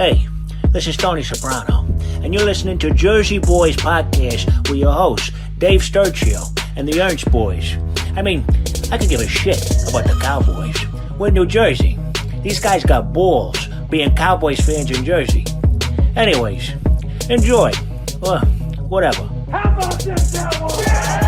Hey, this is Tony Soprano, and you're listening to Jersey Boyz Podcast with your hosts, Dave Sturchio and the Ernst Boys. I mean, I could give a shit about the Cowboys. We're in New Jersey. These guys got balls being Cowboys fans in Jersey. Anyways, enjoy. Whatever. How about this, Cowboys? Yeah!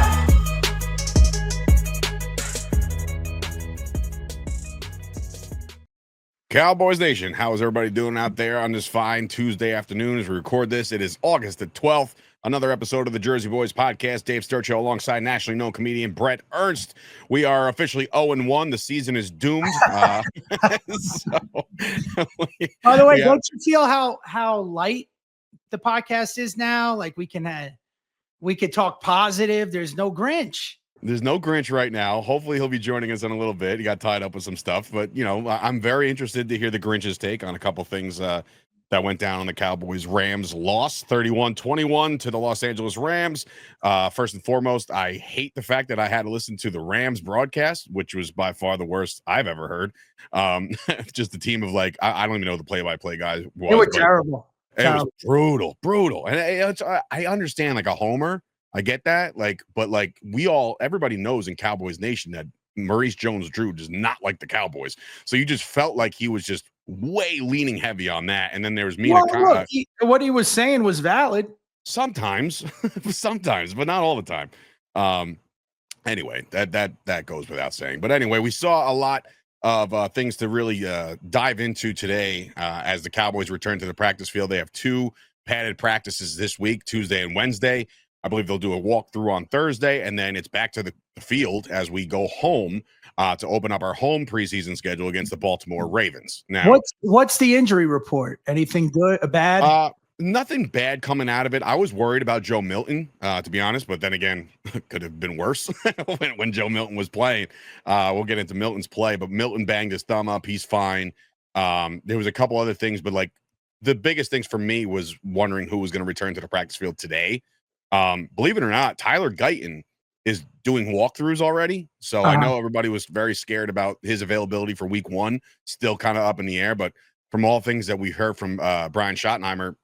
Cowboys Nation, how is everybody doing out there on this fine Tuesday afternoon as we record this? It is August the 12th, another episode of the Jersey Boyz Podcast. Dave Sturchio alongside nationally known comedian Bret Ernst. We are officially 0-1. The season is doomed. By the way, don't you feel how light the podcast is now? Like we could talk positive. There's no Grinch. There's no Grinch right now. Hopefully he'll be joining us in a little bit. He got tied up with some stuff, but you know, I'm very interested to hear the Grinch's take on a couple things that went down on the Cowboys. Rams loss 31-21 to the Los Angeles Rams. First and foremost, I hate the fact that I had to listen to the Rams broadcast, which was by far the worst I've ever heard. Just a team of like, I don't even know the play-by-play guys. They were terrible. It was brutal. And I understand like a homer. I get that, but everybody knows in Cowboys Nation that Maurice Jones-Drew does not like the Cowboys. So you just felt like he was just way leaning heavy on that. And then there was me. Well, what he was saying was valid. Sometimes, but not all the time. Anyway, that goes without saying. But anyway, we saw a lot of things to really dive into today as the Cowboys return to the practice field. They have two padded practices this week, Tuesday and Wednesday. I believe they'll do a walkthrough on Thursday, and then it's back to the field as we go home to open up our home preseason schedule against the Baltimore Ravens. Now, what's the injury report? Anything good, bad? Nothing bad coming out of it. I was worried about Joe Milton, to be honest, but then again, could have been worse when Joe Milton was playing. We'll get into Milton's play, but Milton banged his thumb up. He's fine. There was a couple other things, but like the biggest things for me was wondering who was going to return to the practice field today. Believe it or not, Tyler Guyton is doing walkthroughs already. So I know everybody was very scared about his availability for week one, still kind of up in the air. But from all things that we heard from Brian Schottenheimer,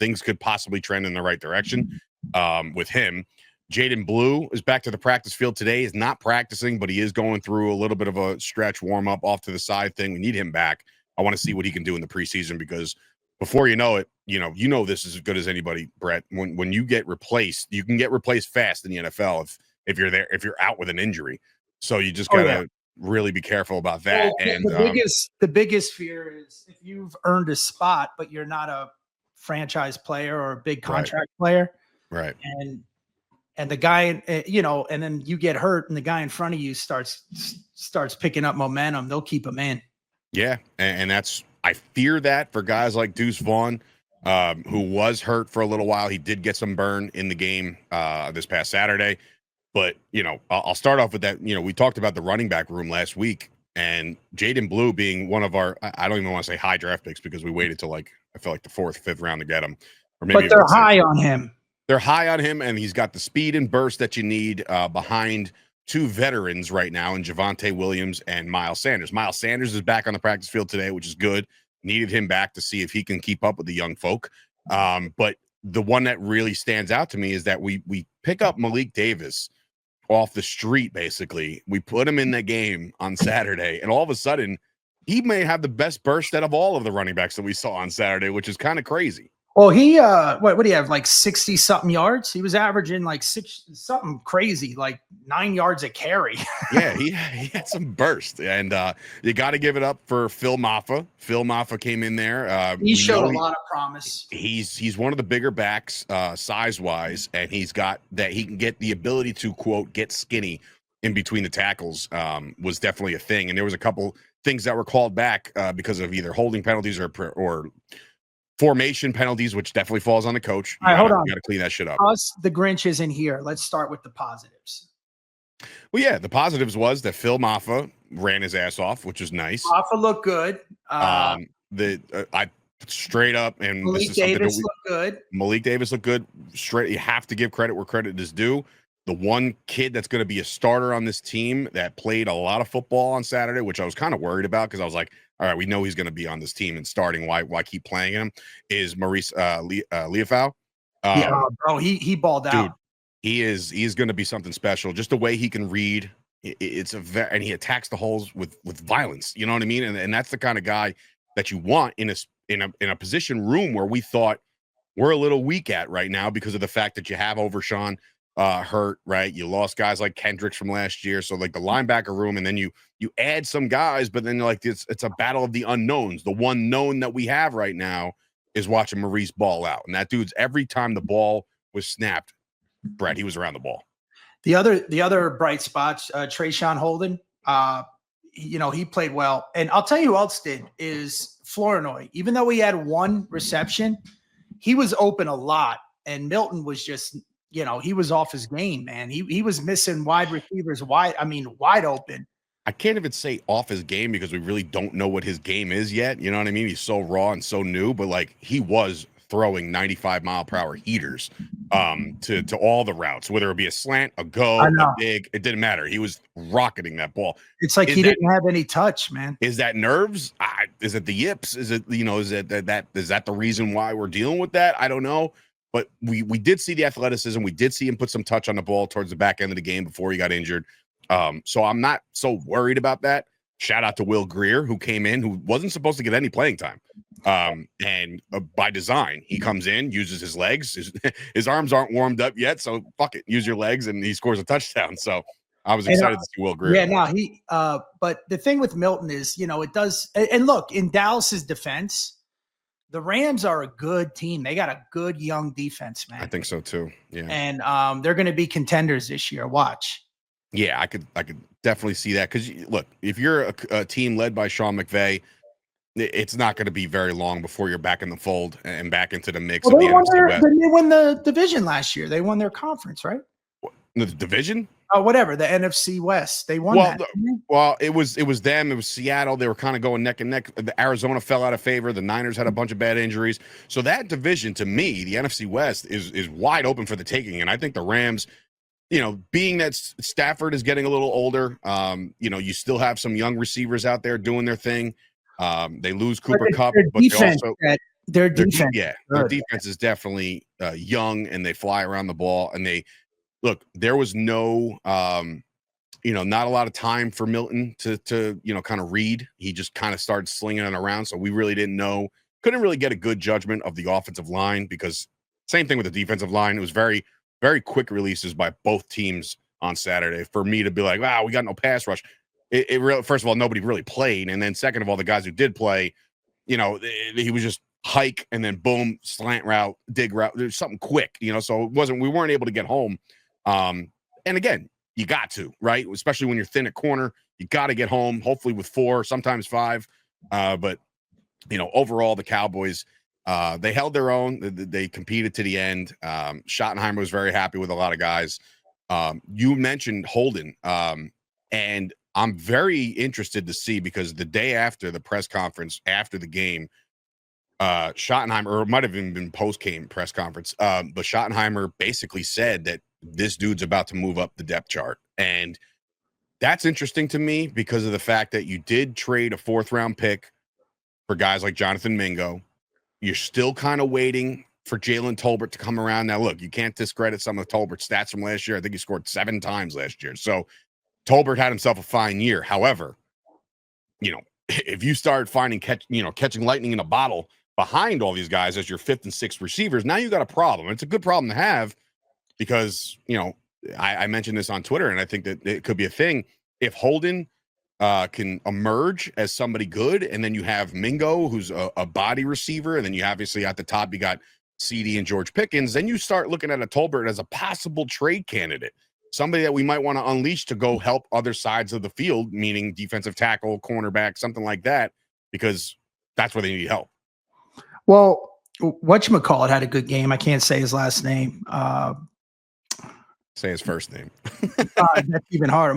things could possibly trend in the right direction with him. Jaden Blue is back to the practice field today. He's not practicing, but he is going through a little bit of a stretch warm-up off to the side thing. We need him back. I want to see what he can do in the preseason because before you know it, you know this is as good as anybody, Brett. When you get replaced, you can get replaced fast in the NFL if you're out with an injury. So you just gotta really be careful about that. Well, and the biggest fear is if you've earned a spot, but you're not a franchise player or a big contract player, right? And the guy, and then you get hurt, and the guy in front of you starts picking up momentum. They'll keep him in. Yeah, and that's. I fear that for guys like Deuce Vaughn, who was hurt for a little while. He did get some burn in the game this past Saturday. But, I'll start off with that. We talked about the running back room last week, and Jaden Blue being one of our, I don't even want to say high draft picks because we waited till I feel like the 4th, 5th round to get him. Or maybe but they're high on him. They're high on him, and he's got the speed and burst that you need behind two veterans right now in Javonte Williams and Miles Sanders. Miles Sanders is back on the practice field today, which is good. Needed him back to see if he can keep up with the young folk. But the one that really stands out to me is that we pick up Malik Davis off the street, basically. We put him in the game on Saturday, and all of a sudden, he may have the best burst out of all of the running backs that we saw on Saturday, which is kind of crazy. Well, he what do you have, like 60 something yards? He was averaging like something crazy, like 9 yards a carry. Yeah, he had some burst, and you got to give it up for Phil Maffa. Phil Maffa came in there. He showed a lot of promise. He's one of the bigger backs size wise, and he's got that he can get the ability to quote get skinny in between the tackles. Was definitely a thing, and there was a couple things that were called back because of either holding penalties or formation penalties, which definitely falls on the coach. All right, hold on. You got to clean that shit up. The Grinch is in here. Let's start with the positives. Well, yeah, the positives was that Phil Maffa ran his ass off, which is nice. Maffa looked good. I straight up, and Malik Davis looked good. Malik Davis looked good. Straight, you have to give credit where credit is due. the one kid that's going to be a starter on this team that played a lot of football on Saturday, which I was kind of worried about because I was like, all right, we know he's going to be on this team and starting. Why keep playing him? Is Maurice Leafau. Bro, he balled out. Dude, he is going to be something special. Just the way he can read. And he attacks the holes with violence. You know what I mean? And that's the kind of guy that you want in a position room where we thought we're a little weak at right now because of the fact that you have Overshawn hurt, right? You lost guys like Kendricks from last year. So like the linebacker room, and then you add some guys, but then like it's a battle of the unknowns. The one known that we have right now is watching Maurice ball out. And that dude's every time the ball was snapped, Brett, he was around the ball. The other bright spots, Trayshawn Holden, he played well. And I'll tell you who else did is Flournoy. Even though he had one reception, he was open a lot. And Milton was just, he was off his game, man. He was missing wide receivers, wide open. I can't even say off his game because we really don't know what his game is yet. You know what I mean? He's so raw and so new, but like he was throwing 95-mile-per-hour heaters to all the routes, whether it be a slant, a go, a dig, it didn't matter. He was rocketing that ball. It's like he didn't have any touch, man. Is that nerves? Is it the yips? Is it, is that the reason why we're dealing with that? I don't know. But we did see the athleticism. We did see him put some touch on the ball towards the back end of the game before he got injured. So I'm not so worried about that. Shout out to Will Greer, who came in, who wasn't supposed to get any playing time. And by design, he comes in, uses his legs. His arms aren't warmed up yet, so fuck it, use your legs, and he scores a touchdown. So I was excited to see Will Greer. Yeah, no, but the thing with Milton is, it does. And look, in Dallas's defense, the Rams are a good team. They got a good young defense, man. I think so too. Yeah, and they're going to be contenders this year. Watch. Yeah, I could definitely see that because look, if you're a team led by Sean McVay, it's not going to be very long before you're back in the fold and back into the mix of the NFC West. They won the division last year. They won their conference, right? The division? Whatever, the NFC West. They won that. Well, it was them. It was Seattle. They were kind of going neck and neck. The Arizona fell out of favor. The Niners had a bunch of bad injuries. So that division, to me, the NFC West, is wide open for the taking. And I think the Rams, being that Stafford is getting a little older, you still have some young receivers out there doing their thing. They lose Cooper Kupp, but their defense, their defense is definitely young, and they fly around the ball. And there was no, not a lot of time for Milton to kind of read. He just kind of started slinging it around, so we really couldn't really get a good judgment of the offensive line because same thing with the defensive line. It was very, very quick releases by both teams on Saturday for me to be like, wow, we got no pass rush. It really, first of all, nobody really played. And then second of all, the guys who did play, he was just hike and then boom, slant route, dig route. There's something quick, so we weren't able to get home. And again, you got to, right? Especially when you're thin at corner, you got to get home, hopefully with 4, sometimes 5. But overall, the Cowboys, they held their own. They competed to the end. Schottenheimer was very happy with a lot of guys. You mentioned Holden, and I'm very interested to see because the day after the press conference, after the game, Schottenheimer, or it might have even been post-game press conference, but Schottenheimer basically said that this dude's about to move up the depth chart. And that's interesting to me because of the fact that you did trade a 4th-round pick for guys like Jonathan Mingo. You're still kind of waiting for Jalen Tolbert to come around. Now, look, you can't discredit some of Tolbert's stats from last year. I think he scored 7 times last year. So Tolbert had himself a fine year. However, if you start catching lightning in a bottle behind all these guys as your 5th and 6th receivers, now you got a problem. It's a good problem to have because, I mentioned this on Twitter, and I think that it could be a thing. If Holden can emerge as somebody good, and then you have Mingo, who's a body receiver, and then you obviously at the top, you got CD and George Pickens, then you start looking at a Tolbert as a possible trade candidate. Somebody that we might want to unleash to go help other sides of the field, meaning defensive tackle, cornerback, something like that, because that's where they need help. Well, whatchamacallit had a good game. I can't say his last name. Say his first name. That's even harder.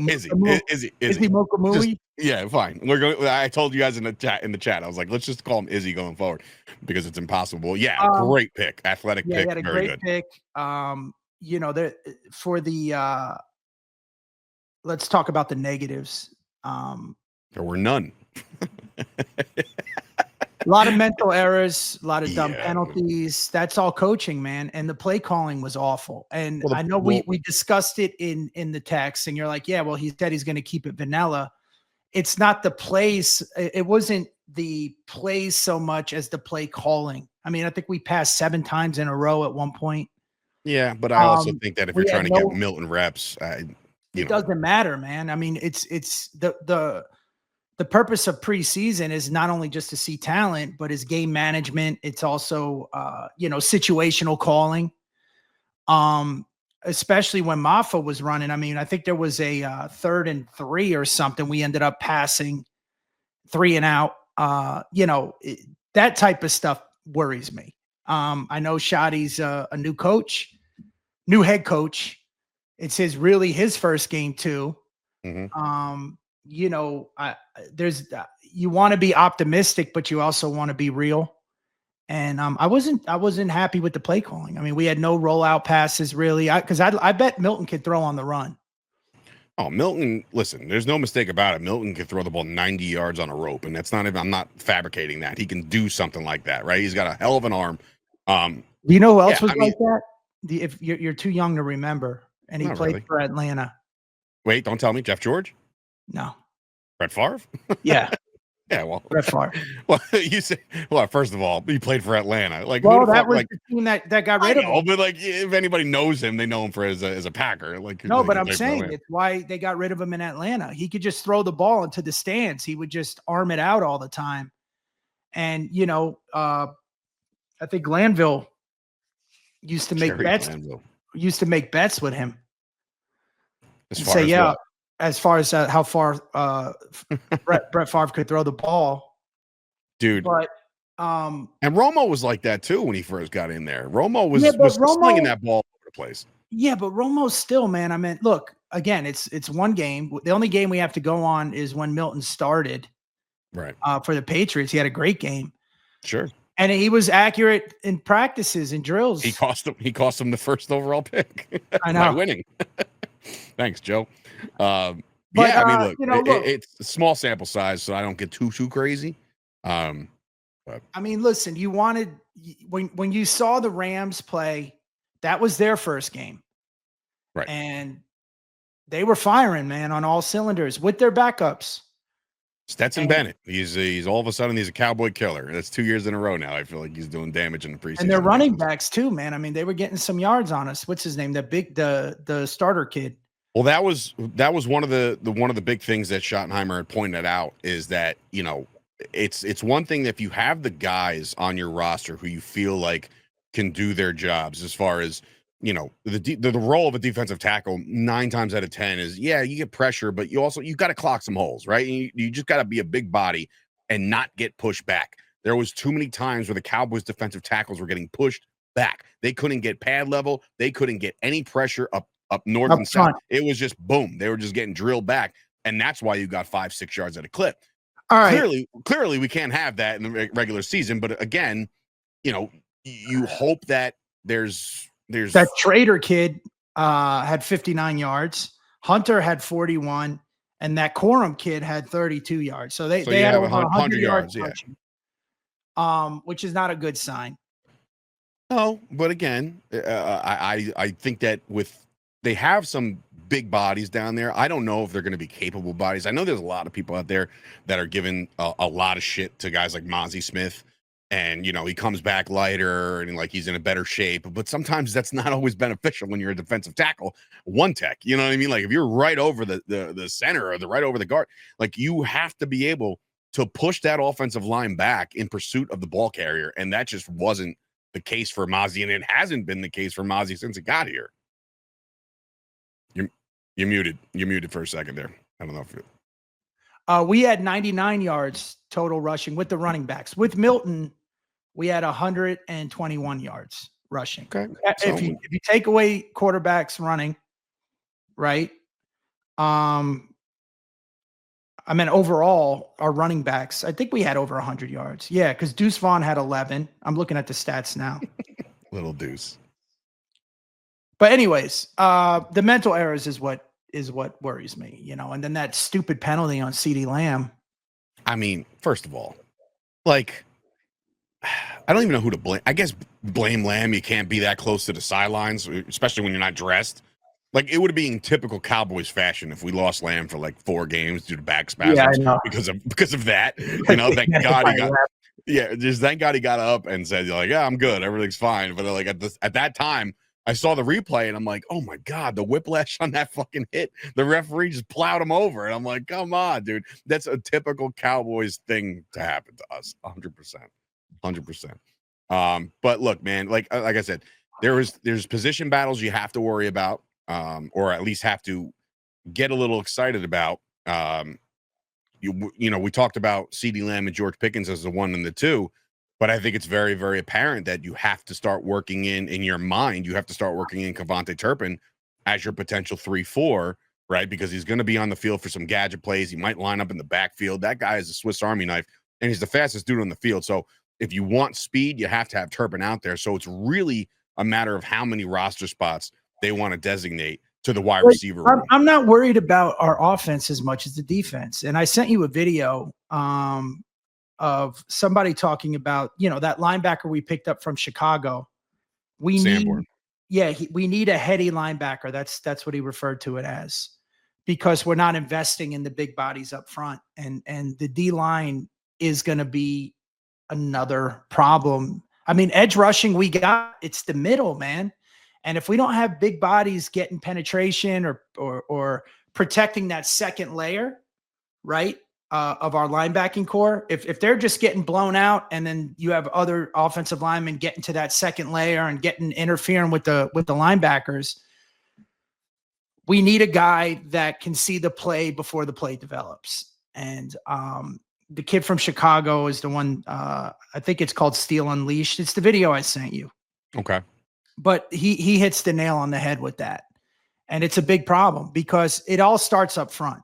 Izzy Mokamui? Yeah, fine. I told you guys in the chat. I was like, let's just call him Izzy going forward because it's impossible. Yeah, great pick. Athletic pick. He had a very great good pick. there for the let's talk about the negatives. There were none. A lot of mental errors, a lot of dumb penalties. That's all coaching, man. And the play calling was awful. And I know we discussed it in the text, and you're like, yeah, well, he said he's going to keep it vanilla. It's not the plays. It wasn't the plays so much as the play calling. I mean, I think we passed 7 times in a row at one point. Yeah, but I also think that if you're trying to get Milton reps, it doesn't matter, man. I mean, it's the purpose of preseason is not only just to see talent, but is game management. It's also, situational calling. Especially when Maffa was running. I mean, I think there was a 3rd and 3 or something. We ended up passing 3 and out. That type of stuff worries me. I know Shotty's a new head coach. It's his first game too. Mm-hmm. You want to be optimistic, but you also want to be real. And I wasn't happy with the play calling. I mean, we had no rollout passes really. Because I bet Milton could throw on the run. Oh, Milton, listen, there's no mistake about it. Milton can throw the ball 90 yards on a rope, and I'm not fabricating that. He can do something like that, right? He's got a hell of an arm. Do you know who else was like that? If you're too young to remember, and he played for Atlanta. Wait, don't tell me. Jeff George? No. Brett Favre? Yeah. Yeah, well, Brett Favre. Well, you say, first of all, he played for Atlanta. Like, well, that was the team that got rid of him. But like, if anybody knows him, they know him for as a Packer. Like, no, but I'm saying it's why they got rid of him in Atlanta. He could just throw the ball into the stands. He would just arm it out all the time. And I think Glanville used to make bets. Used to make bets with him. As far as how far Brett Favre could throw the ball, dude. But and Romo was like that too when he first got in there. Romo was slinging that ball all over the place. Yeah, but Romo's still, man. I mean, look, again, it's one game. The only game we have to go on is when Milton started, right? For the Patriots, he had a great game. Sure. And he was accurate in practices and drills. He cost him the first overall pick. I know. By winning. Thanks, Joe. I mean, look, it's a small sample size, so I don't get too crazy. But I mean, listen, you wanted when you saw the Rams play, that was their first game, right? And they were firing, man, on all cylinders with their backups. Stetson Bennett, he's all of a sudden he's a Cowboy killer. That's 2 years in a row now. I feel like he's doing damage in the preseason. And their running backs too, man. I mean, they were getting some yards on us. What's his name? The starter kid. Well, that was one of the big things that Schottenheimer had pointed out is that, it's one thing that if you have the guys on your roster who you feel like can do their jobs as far as, the role of a defensive tackle 9 times out of 10 is, you get pressure, but you got to clock some holes, right? You just got to be a big body and not get pushed back. There was too many times where the Cowboys defensive tackles were getting pushed back. They couldn't get pad level. They couldn't get any pressure up north and south. It was just boom. They were just getting drilled back. And that's why you got 5-6 yards at a clip. All right. Clearly we can't have that in the regular season. But again, you hope that there's that Trader kid had 59 yards. Hunter had 41. And that Corum kid had 32 yards. So they had over 100 yards. Yeah. Which is not a good sign. No, but again, I think that they have some big bodies down there. I don't know if they're going to be capable bodies. I know there's a lot of people out there that are giving a lot of shit to guys like Mozzie Smith. And, he comes back lighter and like he's in a better shape. But sometimes that's not always beneficial when you're a defensive tackle, one tech. You know what I mean? Like if you're right over the center or right over the guard, like you have to be able to push that offensive line back in pursuit of the ball carrier. And that just wasn't the case for Mozzie. And it hasn't been the case for Mozzie since it got here. You're muted. You're muted for a second there. I don't know if we had 99 yards total rushing with the running backs. With Milton, we had 121 yards rushing. Okay. If you take away quarterbacks running, right? Overall, our running backs, I think we had over 100 yards. Yeah, because Deuce Vaughn had 11. I'm looking at the stats now. Little Deuce. But anyways, the mental errors is what worries me, you know, and then that stupid penalty on CeeDee Lamb. I mean, first of all, like, I don't even know who to blame. I guess blame Lamb. You can't be that close to the sidelines, especially when you're not dressed. Like, it would be in typical Cowboys fashion if we lost Lamb for like 4 games due to back spasms because of that. You know, thank God he got. Yeah, just thank God he got up and said, like, yeah, I'm good, everything's fine. But like at that time, I saw the replay and I'm like, oh my God, the whiplash on that fucking hit. The referee just plowed him over, and I'm like, come on, dude. That's a typical Cowboys thing to happen to us, 100%. But look, man, like I said, there's position battles you have to worry about. Or at least have to get a little excited about. You know, we talked about CeeDee Lamb and George Pickens as the 1 and the 2, but I think it's very, very apparent that you have to start working in your mind. You have to start working in Kevontae Turpin as your potential 3-4, right? Because he's going to be on the field for some gadget plays. He might line up in the backfield. That guy is a Swiss Army knife, and he's the fastest dude on the field. So if you want speed, you have to have Turpin out there. So it's really a matter of how many roster spots they want to designate to the wide receiver room. I'm not worried about our offense as much as the defense. And I sent you a video of somebody talking about, you know, that linebacker we picked up from Chicago. We need a heady linebacker. That's what he referred to it as, because we're not investing in the big bodies up front. And the D-line is going to be another problem. I mean, edge rushing, it's the middle, man. And if we don't have big bodies getting penetration or protecting that second layer, right, of our linebacking core, if they're just getting blown out, and then you have other offensive linemen getting to that second layer and interfering with the linebackers, we need a guy that can see the play before the play develops. And the kid from Chicago is the one. I think it's called Steel Unleashed. It's the video I sent you. Okay. But he hits the nail on the head with that. And it's a big problem because it all starts up front.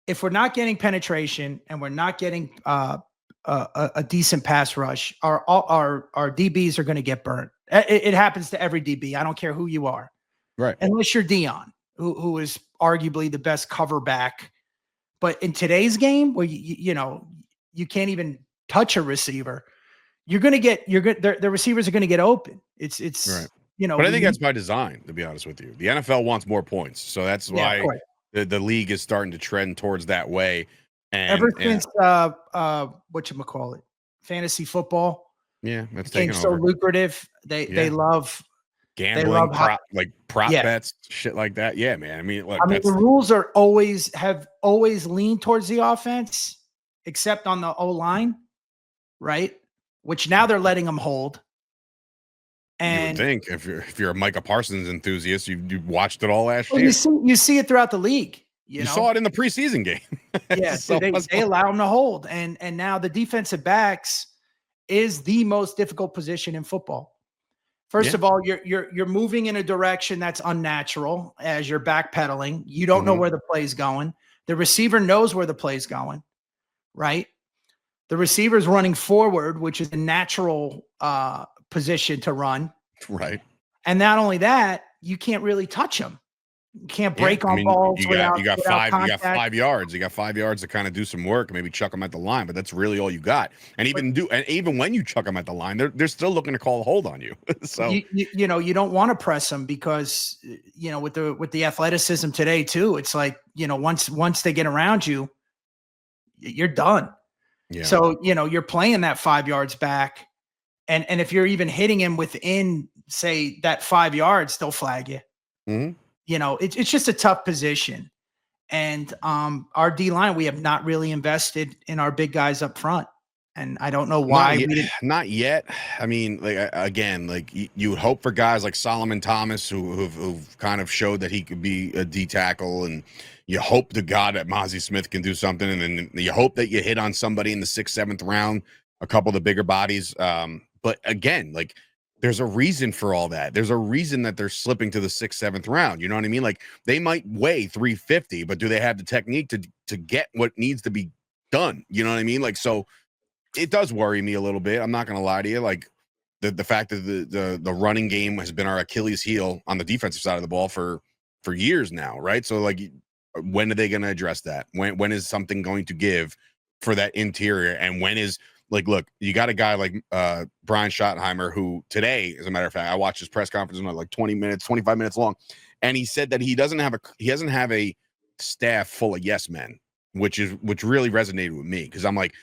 If we're not getting penetration and we're not getting a decent pass rush, our DBs are going to get burnt. It happens to every DB. I don't care who you are. Right. Unless you're Dion, who is arguably the best cover back. But in today's game where you can't even touch a receiver, the receivers are going to get open. It's right. You know, but I think that's by design, to be honest with you. The NFL wants more points. So that's why the league is starting to trend towards that way. And ever since whatchamacallit, fantasy football. Yeah, that's became so lucrative. They love gambling, prop bets, shit like that. Yeah, man. I mean, look, the rules have always leaned towards the offense, except on the O-line, right? Which now they're letting them hold. And you would think if you're a Micah Parsons enthusiast, you watched it all last year. You see it throughout the league. You saw it in the preseason game. Yeah, so they allow them to hold, and now the defensive backs is the most difficult position in football. First of all, you're moving in a direction that's unnatural as you're backpedaling. You don't know where the play's going. The receiver knows where the play's going, right? The receiver's running forward, which is a natural position to run. Right. And not only that, you can't really touch them. You can't break on balls. You got 5 yards. You got 5 yards to kind of do some work, maybe chuck them at the line, but that's really all you got. And even when you chuck them at the line, they're still looking to call a hold on you. So you don't want to press them because with the athleticism today too, it's like once they get around you, you're done. Yeah. So you're playing that 5 yards back, and if you're even hitting him within, say, that 5 yards, they'll flag you. Mm-hmm. It's just a tough position. And our D-line, we have not really invested in our big guys up front. And I don't know why. Not yet. I mean, you would hope for guys like Solomon Thomas who've kind of showed that he could be a D tackle, and you hope to God that Mozzie Smith can do something. And then you hope that you hit on somebody in the 6th, 7th round, a couple of the bigger bodies. But again, there's a reason for all that. There's a reason that they're slipping to the 6th, 7th round. You know what I mean? They might weigh 350, but do they have the technique to get what needs to be done? You know what I mean? So it does worry me a little bit. I'm not going to lie to you. the fact that the running game has been our Achilles heel on the defensive side of the ball for years now, right? So like, when are they going to address that? When is something going to give for that interior? And when is like, look, you got a guy like Brian Schottenheimer, who today, as a matter of fact, I watched his press conference, like 20 minutes, 25 minutes long, and he said that he doesn't have a staff full of yes men, which really resonated with me, because I'm like,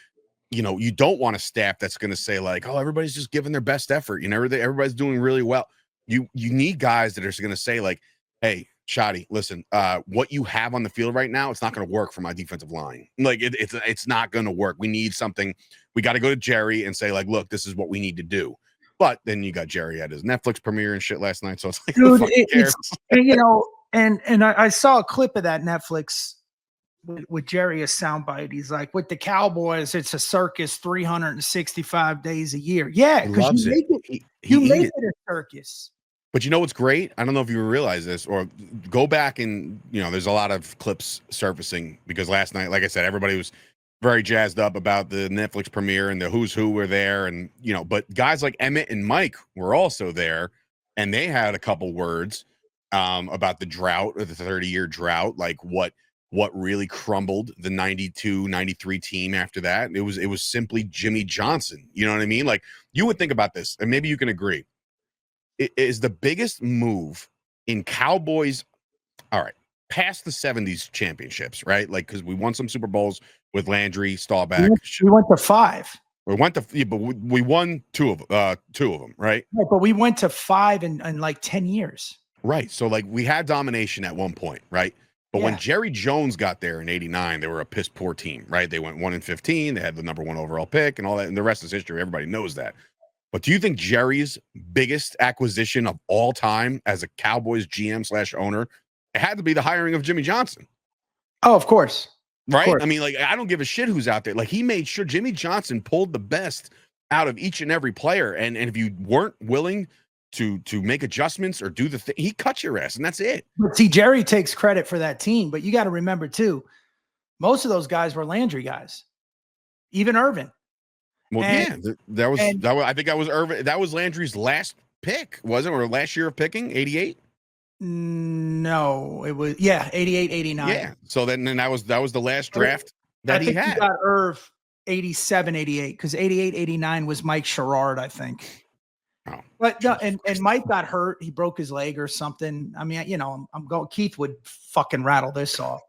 you don't want a staff that's going to say like, oh, everybody's just giving their best effort. Everybody's doing really well. You need guys that are going to say like, hey, Shotty, listen, what you have on the field right now, it's not going to work for my defensive line. Like it's not going to work. We need something. We got to go to Jerry and say like, look, this is what we need to do. But then you got Jerry at his Netflix premiere and shit last night. So it's like, dude, who the fuck cares? And I saw a clip of that Netflix with Jerry, a soundbite. He's like, with the Cowboys, it's a circus 365 days a year. Yeah, because you make it a circus. But you know what's great? I don't know if you realize this, or go back and, there's a lot of clips surfacing, because last night, like I said, everybody was very jazzed up about the Netflix premiere and the who's who were there. And, but guys like Emmett and Mike were also there, and they had a couple words about the drought, or the 30-year drought, like what really crumbled the 92-93 team after that. It was simply Jimmy Johnson. You know what I mean? Like, you would think about this, and maybe you can agree. It is the biggest move in Cowboys, all right, past the 70s championships, right? Like, because we won some Super Bowls with Landry, Staubach. We went to 5. But we won two of them, right? Right, but we went to 5 in like 10 years. Right. So like, we had domination at one point, right? But when Jerry Jones got there in 89, they were a piss poor team, right? They went 1-15. They had the number 1 overall pick and all that. And the rest is history. Everybody knows that. But do you think Jerry's biggest acquisition of all time as a Cowboys GM/owner, it had to be the hiring of Jimmy Johnson? Oh, of course. Right? Of course. I mean, like, I don't give a shit who's out there. Like, he made sure Jimmy Johnson pulled the best out of each and every player. And if you weren't willing to make adjustments or do the thing, he cut your ass, and that's it. But see, Jerry takes credit for that team, but you got to remember too, most of those guys were Landry guys, even Irvin. Well, that was I think that was Irvin. That was Landry's last pick, wasn't it? Or last year of picking, 88? No, it was 88, 89. Yeah. So then that was the last draft that he had. He got Irv 87, 88, because 88, 89 was Mike Sherrard, I think. Oh. But and Mike got hurt. He broke his leg or something. I mean, I'm going. Keith would fucking rattle this off,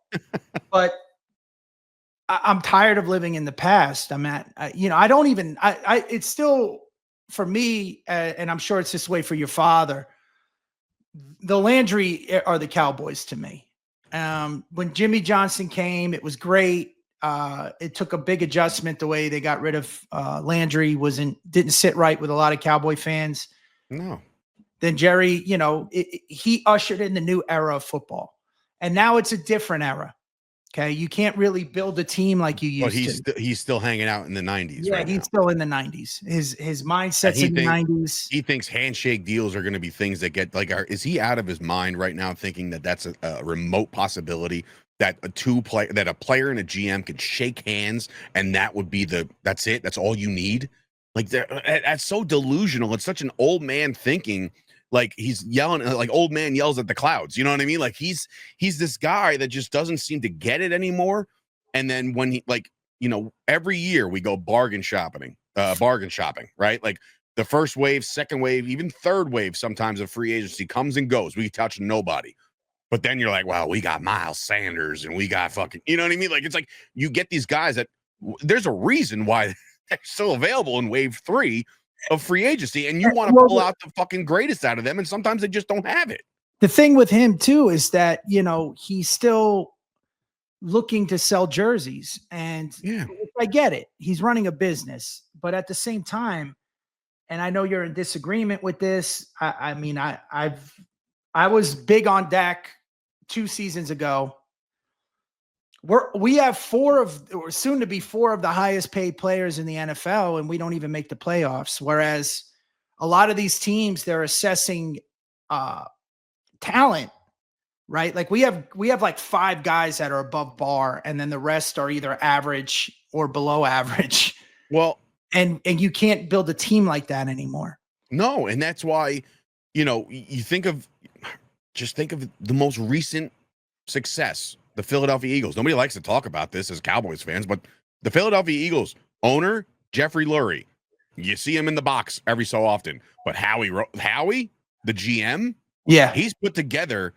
but I'm tired of living in the past. I don't even. It's still for me, and I'm sure it's this way for your father. The Landry are the Cowboys to me. When Jimmy Johnson came, it was great. It took a big adjustment the way they got rid of Landry. Didn't sit right with a lot of Cowboy fans. No. Then Jerry, he ushered in the new era of football, and now it's a different era. Okay, you can't really build a team like you used to. He's still hanging out in the 90s. Yeah, right he's now. still in the 90s. His mindset's in the 90s. He thinks handshake deals are going to be things that get like. Is he out of his mind right now, thinking that that's a remote possibility? That a player and a GM could shake hands, and that would be that's it. That's all you need. Like that's so delusional. It's such an old man thinking. Like he's yelling, like old man yells at the clouds. You know what I mean? Like he's this guy that just doesn't seem to get it anymore. And then when he every year we go bargain shopping, right? Like the first wave, second wave, even third wave sometimes of free agency comes and goes. We touch nobody. But then you're like, well, we got Miles Sanders and we got fucking, you know what I mean? Like, it's like you get these guys that there's a reason why they're still available in wave 3 of free agency. And you want to pull out the fucking greatest out of them. And sometimes they just don't have it. The thing with him too, is that, he's still looking to sell jerseys, and I get it. He's running a business, but at the same time, and I know you're in disagreement with this. I was big on Dak 2 seasons ago. We have soon to be 4 of the highest paid players in the NFL, and we don't even make the playoffs. Whereas a lot of these teams, they're assessing talent, right? Like we have like 5 guys that are above bar, and then the rest are either average or below average. Well, and you can't build a team like that anymore. No, and that's why, you think of the most recent success, the Philadelphia Eagles. Nobody likes to talk about this as Cowboys fans, but the Philadelphia Eagles owner, Jeffrey Lurie, you see him in the box every so often. But Howie, the GM, he's put together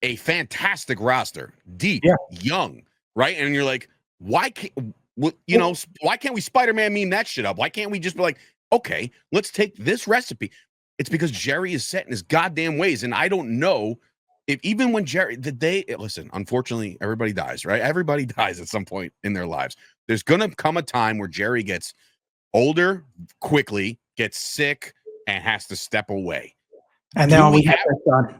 a fantastic roster, deep, young, right? And you're like, why can't we Spider-Man meme that shit up? Why can't we just be like, okay, let's take this recipe? It's because Jerry is set in his goddamn ways. And I don't know if even when listen, unfortunately, everybody dies, right? Everybody dies at some point in their lives. There's going to come a time where Jerry gets older quickly, gets sick, and has to step away. And then we have that done.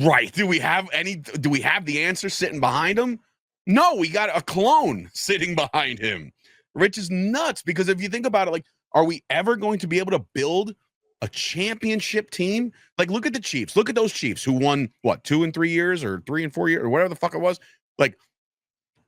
Right. Do we have the answer sitting behind him? No, we got a clone sitting behind him. Rich is nuts because if you think about it, like, are we ever going to be able to build a championship team? Like, look at the Chiefs. Look at those Chiefs who won, 2 and 3 years or 3 and 4 years or whatever the fuck it was. Like,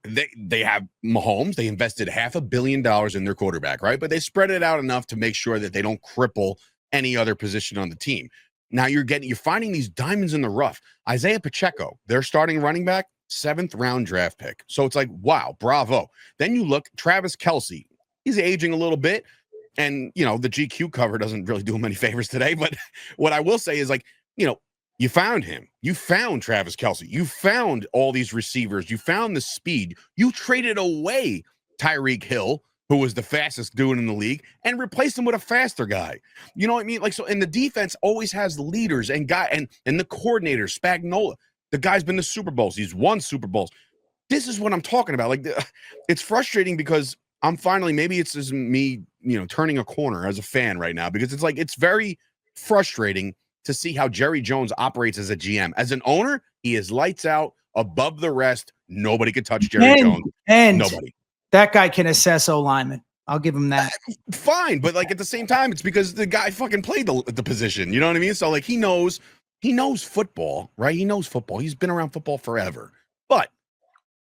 they have Mahomes. They invested $500 million in their quarterback, right? But they spread it out enough to make sure that they don't cripple any other position on the team. Now you're finding these diamonds in the rough. Isaiah Pacheco, their starting running back, 7th round draft pick. So it's like, wow, bravo. Then you look, Travis Kelce, he's aging a little bit. And, the GQ cover doesn't really do him any favors today. But what I will say is, like, you found him. You found Travis Kelce. You found all these receivers. You found the speed. You traded away Tyreek Hill, who was the fastest dude in the league, and replaced him with a faster guy. You know what I mean? Like, so, and the defense always has leaders and the coordinator, Spagnuolo. The guy's been to Super Bowls. He's won Super Bowls. This is what I'm talking about. Like, it's frustrating because I'm finally, maybe it's just me, turning a corner as a fan right now, because it's like, it's very frustrating to see how Jerry Jones operates as a GM. As an owner, he is lights out, above the rest. Nobody could touch Jerry Jones. And nobody. That guy can assess O-lineman. I'll give him that. Fine, but like at the same time, it's because the guy fucking played the position. You know what I mean? So like he knows football, right? He knows football. He's been around football forever, but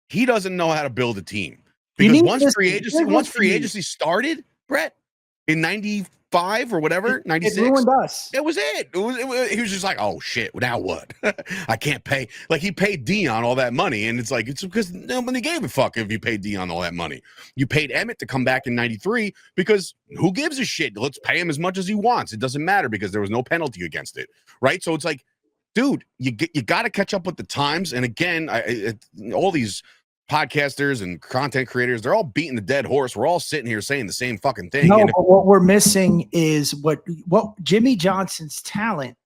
he doesn't know how to build a team. Because once free agency started, Brett, in 95 or whatever, 96, it ruined us. It was it. He was just like, oh shit, now what? I can't pay. Like, he paid Dion all that money, and it's like, it's because nobody gave a fuck if you paid Dion all that money. You paid Emmett to come back in 93 because who gives a shit? Let's pay him as much as he wants. It doesn't matter because there was no penalty against it, right? So it's like, dude, you got to catch up with the times. And again, all these podcasters and content creators, they're all beating the dead horse. We're all sitting here saying the same fucking thing. No, but what we're missing is what Jimmy Johnson's talent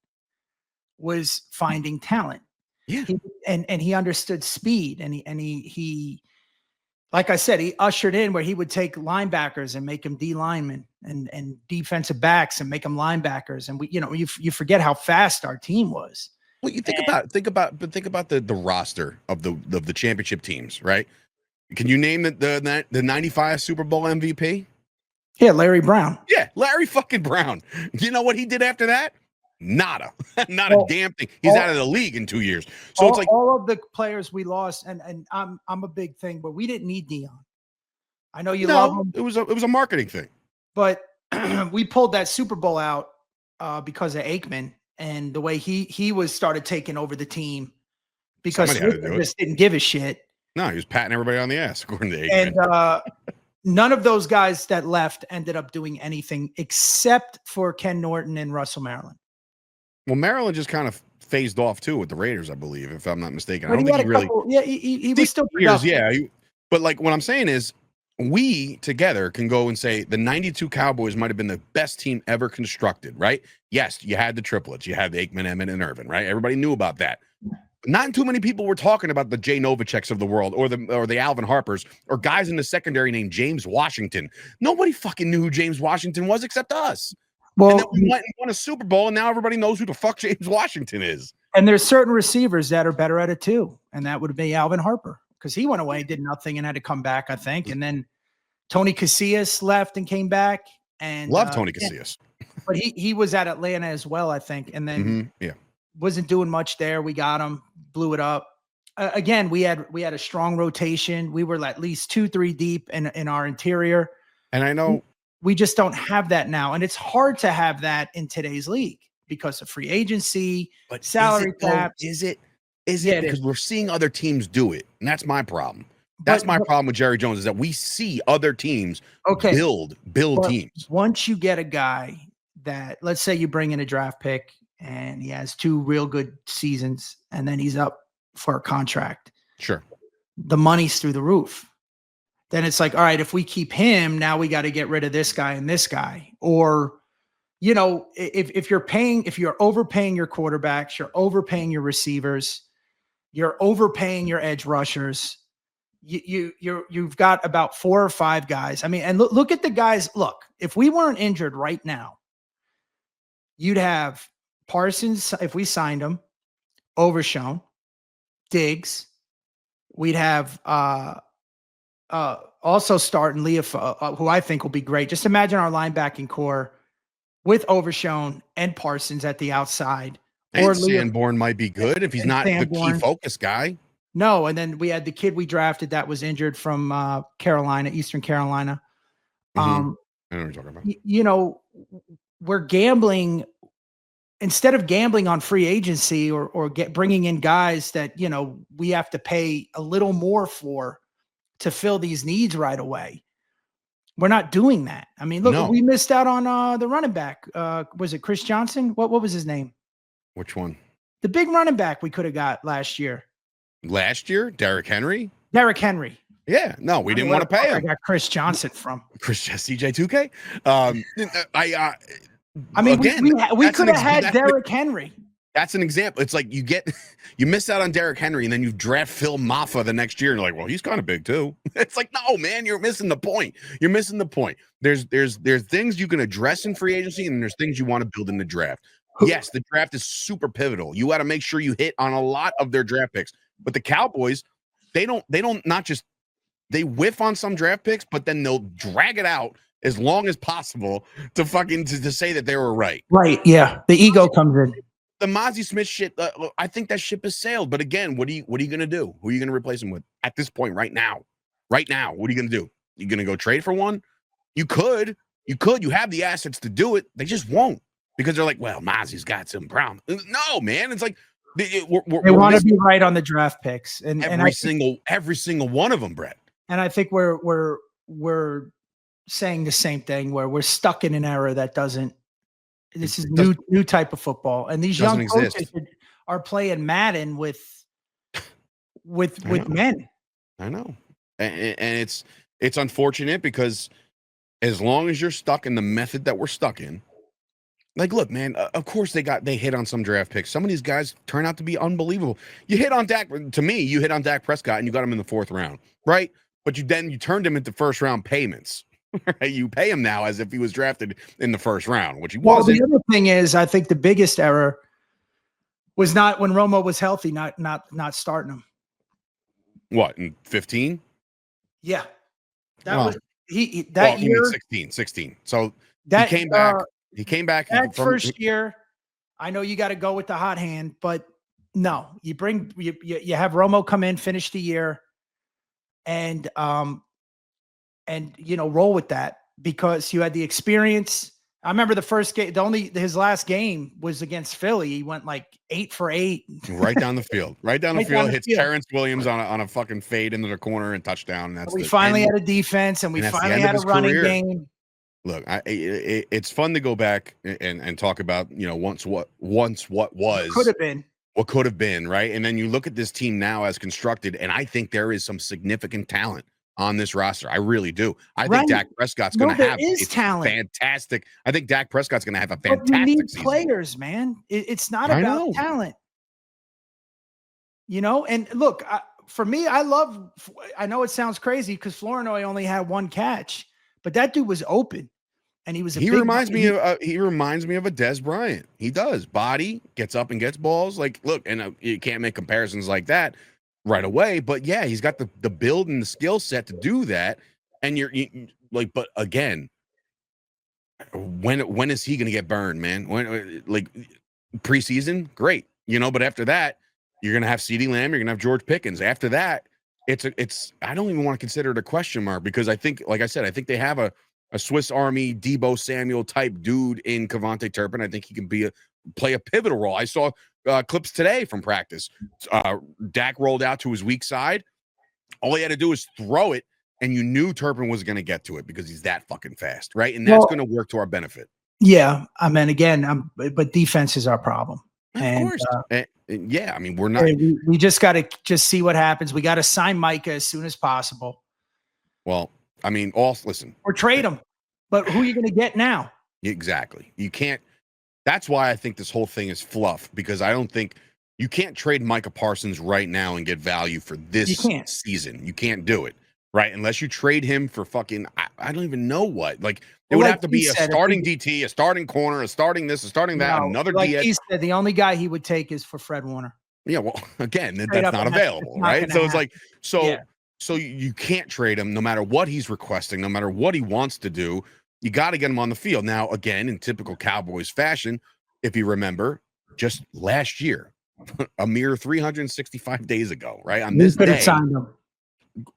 was finding talent. Yeah. And he understood speed, and he like I said, he ushered in where he would take linebackers and make them D linemen and defensive backs and make them linebackers. And you forget how fast our team was. Well, you think about the roster of the championship teams, right? Can you name the 95 Super Bowl MVP? Yeah, Larry Brown. Yeah, Larry fucking Brown. You know what he did after that? Nada. Not a damn thing. He's out of the league in 2 years. So it's like all of the players we lost, and I'm a big thing, but we didn't need Dion. I know you love him. It was a marketing thing. But we pulled that Super Bowl out because of Aikman. And the way he started taking over the team because he just didn't give a shit. No, he was patting everybody on the ass, according to Aikman. And none of those guys that left ended up doing anything except for Ken Norton and Russell Maryland. Well, Maryland just kind of phased off too with the Raiders, I believe, if I'm not mistaken. But I don't think he really. Yeah, he was still productive. Yeah, but like what I'm saying is, we together can go and say the 92 Cowboys might have been the best team ever constructed, right? Yes, you had the triplets. You had the Aikman, Emmett, and Irvin, right? Everybody knew about that. Not too many people were talking about the Jay Novaceks of the world or the Alvin Harpers or guys in the secondary named James Washington. Nobody fucking knew who James Washington was except us. Well, and then we went and won a Super Bowl, and now everybody knows who the fuck James Washington is. And there's certain receivers that are better at it too, and that would be Alvin Harper. Because he went away, did nothing, and had to come back, I think. And then Tony Casillas left and came back. And love Tony Casillas. But he was at Atlanta as well, I think. And then wasn't doing much there. We got him, blew it up. Again, we had a strong rotation. We were at least 2-3 deep in our interior. And I know We just don't have that now. And it's hard to have that in today's league because of free agency, But salary cap. Is it? Is Yeah, it? it Because is. we're seeing other teams do it. And that's my problem. That's my problem with Jerry Jones is that we see other teams build But teams. once you get a guy that, let's say you bring in a draft pick and he has 2 real good seasons and then he's up for a contract, Sure. the money's through the roof. Then it's like, all right, if we keep him, now we got to get rid of this guy and this guy. Or, if you're overpaying your quarterbacks, you're overpaying your receivers, you're overpaying your edge rushers. You've got about 4 or 5 guys. I mean, and look at the guys. Look, if we weren't injured right now, you'd have Parsons if we signed him, Overshown, Diggs. We'd have also starting Leaf, who I think will be great. Just imagine our linebacking core with Overshown and Parsons at the outside. Or Sanborn might be good if he's not Sanborn. the key focus guy. No, and then we had the kid we drafted that was injured from Carolina, Eastern Carolina. I know what you're talking about. We're gambling instead of gambling on free agency or bringing in guys that we have to pay a little more for to fill these needs right away. We're not doing that. I mean, look, we missed out on the running back. Was it Chris Johnson? What was his name? Which one? The big running back we could have got last year. Last year, Derrick Henry. Yeah, no, we didn't want to pay him. I got Chris Johnson from CJ2K. I mean, again, we could have had Derrick Henry. That's an example. It's like you miss out on Derrick Henry, and then you draft Phil Maffa the next year, and you're like, well, he's kind of big too. It's like, no, man, you're missing the point. You're missing the point. There's things you can address in free agency, and there's things you want to build in the draft. Yes, the draft is super pivotal. You got to make sure you hit on a lot of their draft picks. But the Cowboys, they whiff on some draft picks, but then they'll drag it out as long as possible to say that they were right. Right. Yeah. The ego comes in. The Mozzie Smith shit. I think that ship has sailed. But again, what are you going to do? Who are you going to replace him with at this point right now? What are you going to do? You going to go trade for one? You could. You have the assets to do it. They just won't because they're like, well, Mozzie's got some problem. No, man. It's like, they want to be right on the draft picks, and every single one of them, Brett. And I think we're saying the same thing where we're stuck in an era that doesn't. This is new type of football, and these young coaches are playing Madden with men. I know, and it's unfortunate because as long as you're stuck in the method that we're stuck in. Like, look, man, of course they hit on some draft picks. Some of these guys turn out to be unbelievable. You hit on Dak Prescott and you got him in the 4th round, right? But you turned him into 1st round payments. Right? You pay him now as if he was drafted in the 1st round, which he wasn't. The other thing is, I think the biggest error was not when Romo was healthy, not starting him. What, in 15? Yeah. That year. 16. So that he came back. He came back that first year. I know you got to go with the hot hand, but no, you have Romo come in, finish the year, and roll with that because you had the experience. I remember the first game. His last game was against Philly. He went like 8 for 8, right down the field. Hits Terrence Williams on a fucking fade into the corner and touchdown. And we finally had a defense, and we finally had a running game. Look, it's fun to go back and talk about, what could have been, right? And then you look at this team now as constructed, and I think there is some significant talent on this roster. I really do. I think Dak Prescott's going to have fantastic. I think Dak Prescott's going to have a fantastic season. You need season. Players, man. It's not about talent. And look, for me, I know it sounds crazy because Flournoy only had 1 catch, but that dude was open. And he reminds me of a Dez Bryant. He does body, gets up and gets balls. Like, look, and you can't make comparisons like that right away. But yeah, he's got the build and the skill set to do that. And but again, when is he going to get burned, man? When preseason, great, But after that, you're going to have CeeDee Lamb, you're going to have George Pickens. After that, it's I don't even want to consider it a question mark because I think, like I said, I think they have a a Swiss Army Debo Samuel type dude in Kevontae Turpin. I think he can play a pivotal role. I saw clips today from practice. Dak rolled out to his weak side. All he had to do was throw it, and you knew Turpin was going to get to it because he's that fucking fast, right? And that's going to work to our benefit. Yeah, I mean, again, but defense is our problem. Of course. Yeah, I mean, we're not. We just got to just see what happens. We got to sign Micah as soon as possible. Well, I mean, listen. Or trade him. But who are you going to get now? Exactly. You can't. That's why I think this whole thing is fluff, because I don't think you can't trade Micah Parsons right now and get value for this season. You can't do it, right? Unless you trade him for fucking, I don't even know what. Like, it would have to be a starting DT, a starting corner, a starting this, a starting that, another DH. He said, the only guy he would take is for Fred Warner. Yeah, well, again, that's not available, right? So it's like, so you can't trade him no matter what he's requesting, no matter what he wants to do. You got to get him on the field. Now, again, in typical Cowboys fashion, if you remember, just last year, a mere 365 days ago, right? On this day,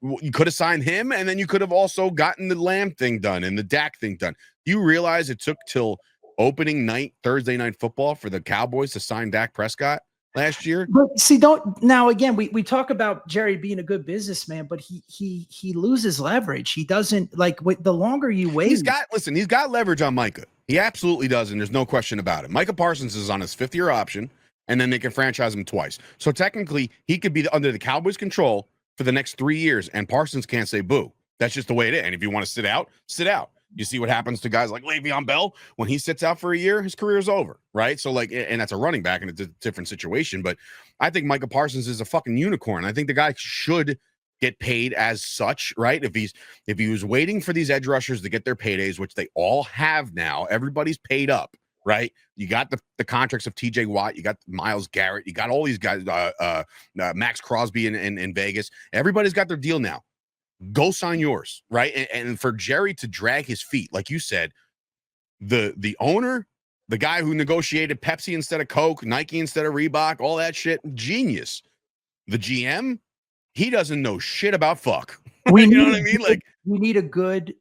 you could have signed him, and then you could have also gotten the Lamb thing done and the Dak thing done. Do you realize it took till opening night, Thursday Night Football, for the Cowboys to sign Dak Prescott last year? But see, now again, we talk about Jerry being a good businessman, but he loses leverage. He doesn't, like, the longer you wait. He's got leverage on Micah. He absolutely does, and there's no question about it. Micah Parsons is on his 5th-year option, and then they can franchise him twice. So technically, he could be under the Cowboys' control for the next 3 years, and Parsons can't say boo. That's just the way it is. And if you want to sit out, sit out. You see what happens to guys like Le'Veon Bell. When he sits out for a year, his career is over, right? So, like, and that's a running back in a different situation. But I think Micah Parsons is a fucking unicorn. I think the guy should get paid as such, right? If he was waiting for these edge rushers to get their paydays, which they all have now, everybody's paid up, right? You got the contracts of TJ Watt, you got Myles Garrett, you got all these guys, Max Crosby in Vegas. Everybody's got their deal now. Go sign yours, right? And for Jerry to drag his feet, like you said, the owner, the guy who negotiated Pepsi instead of Coke, Nike instead of Reebok, all that shit, genius. The GM, he doesn't know shit about fuck. You know what I mean? Like, we need a good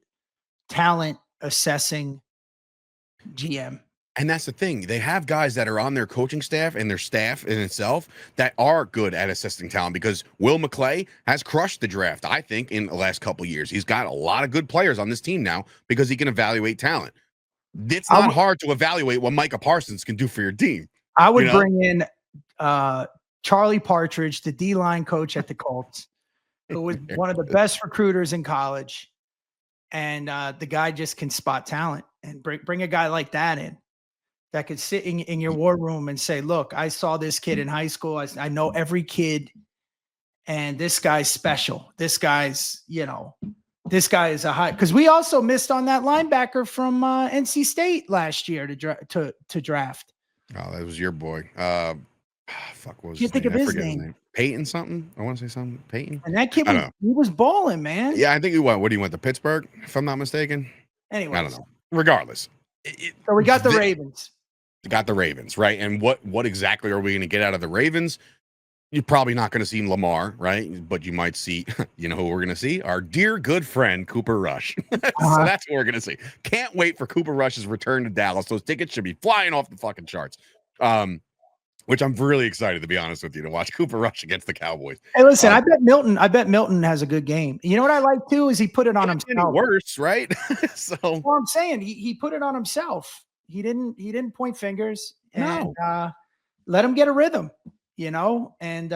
talent assessing GM. And that's the thing. They have guys that are on their coaching staff and their staff in itself that are good at assessing talent, because Will McClay has crushed the draft, I think, in the last couple of years. He's got a lot of good players on this team now because he can evaluate talent. It's not hard to evaluate what Micah Parsons can do for your team. I would bring in Charlie Partridge, the D-line coach at the Colts, who was one of the best recruiters in college. And the guy just can spot talent, and bring a guy like that in, that could sit in your war room and say, look, I saw this kid in high school. I know every kid, and this guy's special. This guy's, this guy is a high, because we also missed on that linebacker from NC State last year to draft. Oh, that was your boy. Fuck, what was his name? Think of his name. Peyton something? I want to say something. Peyton? And that kid, he was balling, man. Yeah, I think he went. What, he went to Pittsburgh, if I'm not mistaken? Anyway. I don't know. Regardless. So we got the Ravens. Got the Ravens, right? And what exactly are we going to get out of the Ravens? You're probably not going to see Lamar, right? But you might see, who we're going to see? Our dear good friend, Cooper Rush. So that's what we're going to see. Can't wait for Cooper Rush's return to Dallas. Those tickets should be flying off the fucking charts. Which I'm really excited, to be honest with you, to watch Cooper Rush against the Cowboys. Hey, listen, I bet Milton has a good game. You know what I like too is he put it on himself. Worse, right? So, well, I'm saying he put it on himself. He didn't point fingers. And, let him get a rhythm, and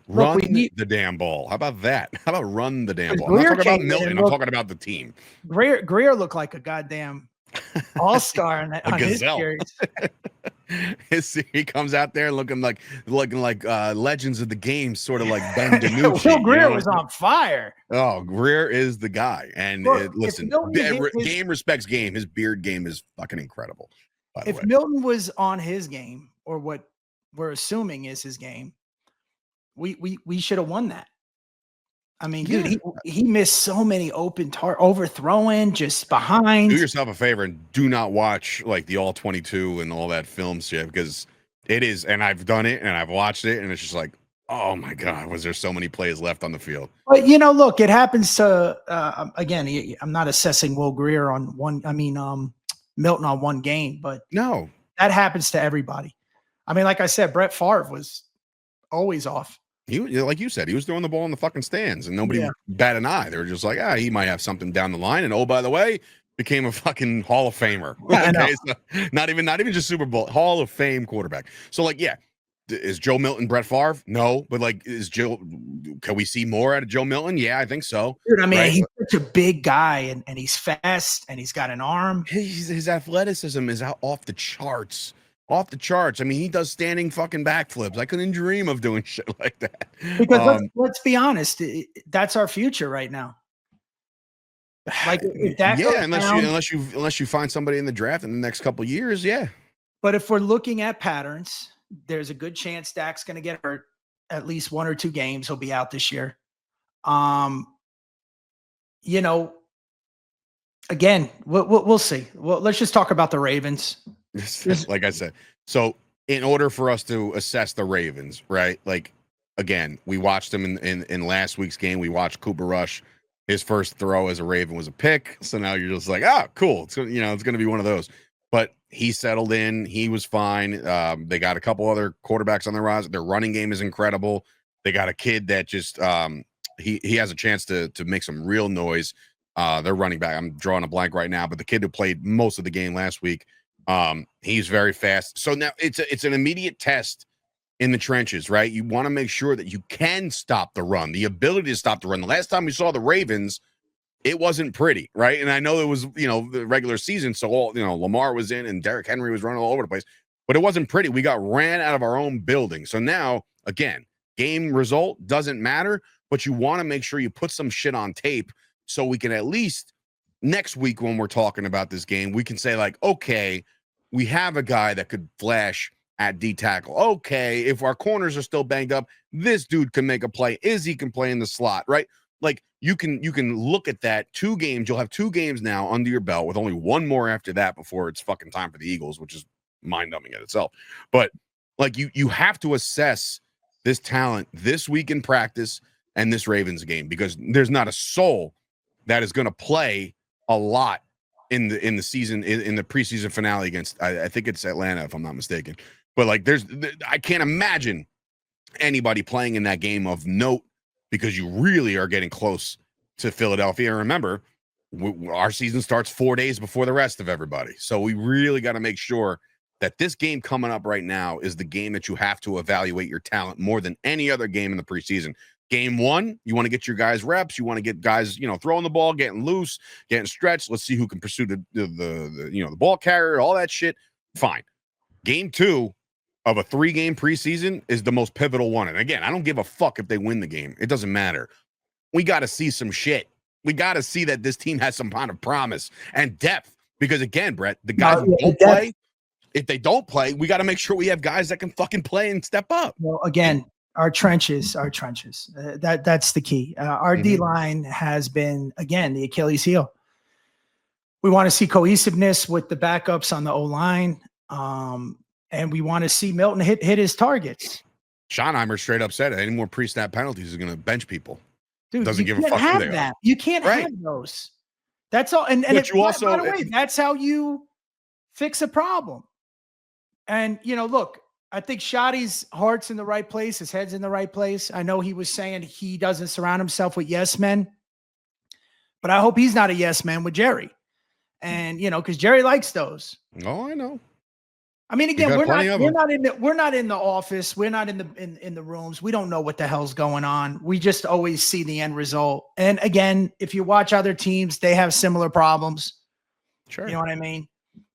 run the damn ball. How about that? How about run the damn ball? I'm not talking about Milton. I'm talking about the team. Greer looked like a goddamn all-star on his series. He comes out there looking like legends of the game, sort of like Ben DiNucci. Will Greer was on fire. Oh, Greer is the guy. And listen, game respects game. His beard game is fucking incredible. If Milton was on his game, or what we're assuming is his game, we should have won that. I mean, dude, he missed so many open overthrowing, just behind. Do yourself a favor and do not watch like the All 22 and all that film shit, because it is, and I've done it and I've watched it, and it's just like, Oh my God, was there so many plays left on the field? But look, it happens to again. I'm not assessing Will Greer on one. I mean, Milton on one game, but No, that happens to everybody. I mean, like I said, Brett Favre was always off. like you said, he was throwing the ball in the fucking stands, and nobody Yeah. bat an eye. They were just like, he might have something down the line. And oh, by the way, became a fucking Hall of Famer. Yeah, I know. So not even just Super Bowl, Hall of Fame quarterback. So like, yeah. Is Joe Milton Brett Favre? No, but like, can we see more out of Joe Milton? Yeah, I think so. Dude, I mean, right? he's such a big guy, and he's fast, and he's got an arm. His athleticism is off the charts. Off the charts. I mean, he does standing fucking backflips. I couldn't dream of doing shit like that. Because let's be honest, that's our future right now. Like, if that goes down, unless you find somebody in the draft in the next couple of years, yeah. but if we're looking at patterns, there's a good chance Dak's going to get hurt at least 1 or 2 games. He'll be out this year. Again, we'll see. Well, let's just talk about the Ravens. Like I said, so in order for us to assess the Ravens, right? Like, again, we watched them in last week's game. We watched Cooper Rush. His first throw as a Raven was a pick. So now you're just like, cool. It's going to be one of those. But he settled in. He was fine. They got a couple other quarterbacks on their roster. Their running game is incredible. They got a kid that just he has a chance to make some real noise. Their running back, I'm drawing a blank right now, but the kid who played most of the game last week, he's very fast. So now it's an immediate test in the trenches, right? You want to make sure that you can stop the run, the ability to stop the run. The last time we saw the Ravens, it wasn't pretty, right? And I know it was, the regular season, so Lamar was in and Derrick Henry was running all over the place, but it wasn't pretty. We got ran out of our own building. So now, again, game result doesn't matter, but you want to make sure you put some shit on tape so we can at least next week when we're talking about this game, we can say like, okay, we have a guy that could flash at D tackle. Okay, if our corners are still banged up, this dude can make a play. Izzy can play in the slot, right? Like you can look at that 2 games. You'll have 2 games now under your belt with only 1 more after that before it's fucking time for the Eagles, which is mind-numbing in itself. But like you have to assess this talent this week in practice and this Ravens game, because there's not a soul that is going to play a lot in the season, in the preseason finale against, I think it's Atlanta, if I'm not mistaken. But like I can't imagine anybody playing in that game of note, because you really are getting close to Philadelphia. And remember, our season starts 4 days before the rest of everybody. So we really got to make sure that this game coming up right now is the game that you have to evaluate your talent more than any other game in the preseason. Game 1, you want to get your guys reps. You want to get guys, throwing the ball, getting loose, getting stretched. Let's see who can pursue the ball carrier, all that shit. Fine. Game 2 of a 3-game preseason is the most pivotal one. And again, I don't give a fuck if they win the game. It doesn't matter. We got to see some shit. We got to see that this team has some kind of promise and depth. Because again, Brett, the guys who don't play, if they don't play, we got to make sure we have guys that can fucking play and step up. Well, again, our trenches. That's the key. Our D-line has been, again, the Achilles heel. We want to see cohesiveness with the backups on the O-line. And we want to see Milton hit his targets. Schottenheimer straight up said it. Any more pre-snap penalties is going to bench people. Dude, doesn't give a fuck have who they that. are. You can't have those. That's all. And But you also, by the way, that's how you fix a problem. And look, I think Shotty's heart's in the right place. His head's in the right place. I know he was saying he doesn't surround himself with yes men, but I hope he's not a yes man with Jerry. And because Jerry likes those. Oh, I know. I mean, again, we're not in the office. We're not in the rooms. We don't know what the hell's going on. We just always see the end result. And again, if you watch other teams, they have similar problems. Sure. You know what I mean?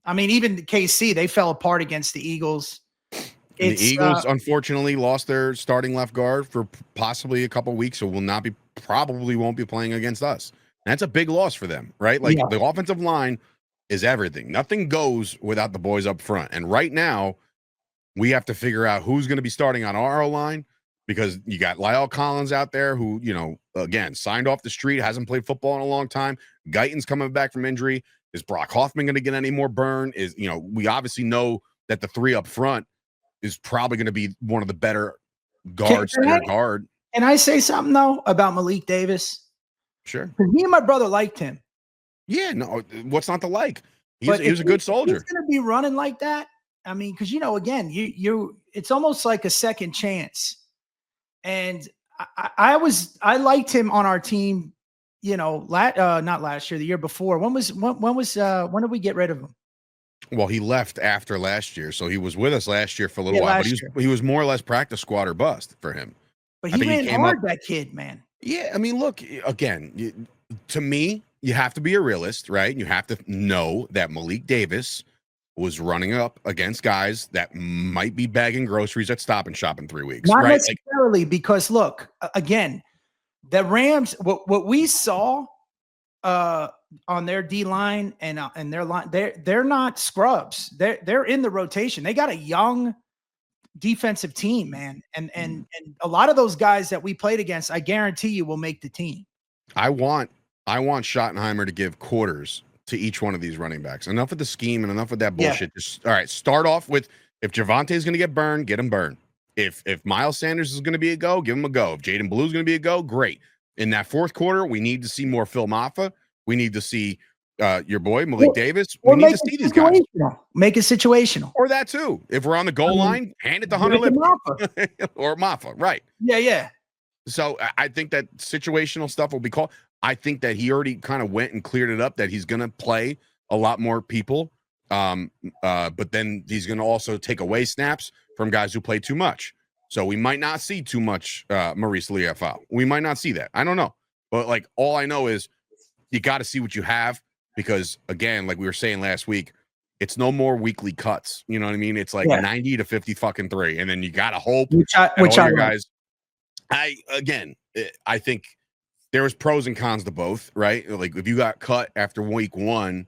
I mean, even KC, they fell apart against the Eagles. The Eagles, unfortunately, lost their starting left guard for possibly a couple of weeks, so probably won't be playing against us. And that's a big loss for them, right? Like the offensive line is everything. Nothing goes without the boys up front. And right now, we have to figure out who's going to be starting on our line, because you got Lyle Collins out there who, again, signed off the street, hasn't played football in a long time. Guyton's coming back from injury. Is Brock Hoffman going to get any more burn? We obviously know that the 3 up front is probably going to be one of the better guard, center guard. Can I say something though about Malik Davis? Sure. Me and my brother liked him. Yeah, no, what's not to like? He was a good soldier. He's going to be running like that. I mean, because again, it's almost like a second chance. And I liked him on our team. Not last year, the year before. When did we get rid of him? Well, he left after last year, so he was with us last year for a little while. But he was more or less practice squad or bust for him. But he ran hard, that kid, man. Yeah, I mean, look, again, to me, you have to be a realist, right? You have to know that Malik Davis was running up against guys that might be bagging groceries at Stop and Shop in 3 weeks. Not right? necessarily, because look, again, the Rams, what we saw on their D line and their line, they're not scrubs. They're in the rotation. They got a young defensive team, man, and a lot of those guys that we played against, I guarantee you, will make the team. I want Schottenheimer to give quarters to each one of these running backs. Enough of the scheme and enough of that bullshit. Yeah. Just all right. Start off with, if Javonte is going to get burned, get him burned. If Miles Sanders is going to be a go, give him a go. If Jaden Blue is going to be a go, great. In that fourth quarter, we need to see more Phil Maffa. We need to see your boy Malik Davis. We need to see these guys. Make it situational, or that too. If we're on the goal line, hand it to Hunter Lipton or Maffa. Right? Yeah. So I think that situational stuff will be called. I think that he already kind of went and cleared it up that he's going to play a lot more people. But then he's going to also take away snaps from guys who play too much. So we might not see too much Maurice Liufau. We might not see that. I don't know. But like, all I know is you got to see what you have, because again, like we were saying last week, it's no more weekly cuts. You know what I mean? It's like 90 to 50 fucking 3. And then you got to hope which guys. I think there was pros and cons to both, right? Like if you got cut after week 1,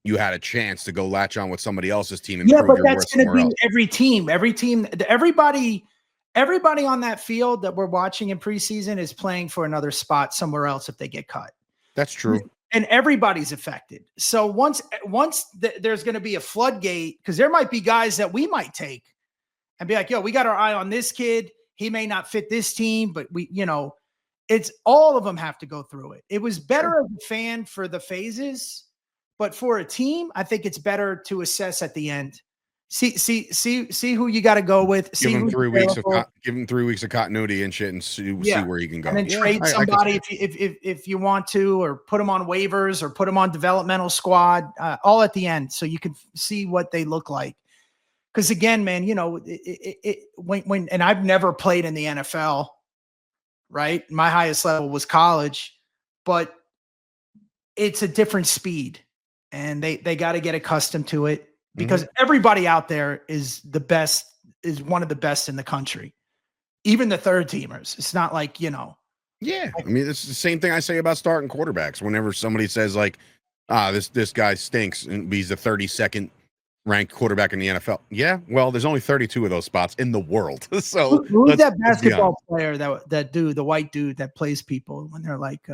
you had a chance to go latch on with somebody else's team. And but that's going to be every team, everybody on that field that we're watching in preseason is playing for another spot somewhere else if they get cut. That's true. And everybody's affected. So once there's going to be a floodgate, because there might be guys that we might take and be like, yo, we got our eye on this kid. He may not fit this team, but it's all of them have to go through it. It was better as a fan for the phases, but for a team, I think it's better to assess at the end. See who you got to go with. Give him 3 weeks of continuity and shit, and see where he can go. And then trade somebody if you want to, or put them on waivers, or put them on developmental squad, all at the end, so you can see what they look like. Because again, man, when and I've never played in the NFL, right? My highest level was college, but it's a different speed, and they got to get accustomed to it. Because everybody out there is one of the best in the country, even the third teamers. It's not like, Yeah. I mean, it's the same thing I say about starting quarterbacks. Whenever somebody says like, this guy stinks and he's the 32nd ranked quarterback in the NFL. Yeah. Well, there's only 32 of those spots in the world. So who's that basketball player the white dude that plays people when they're like,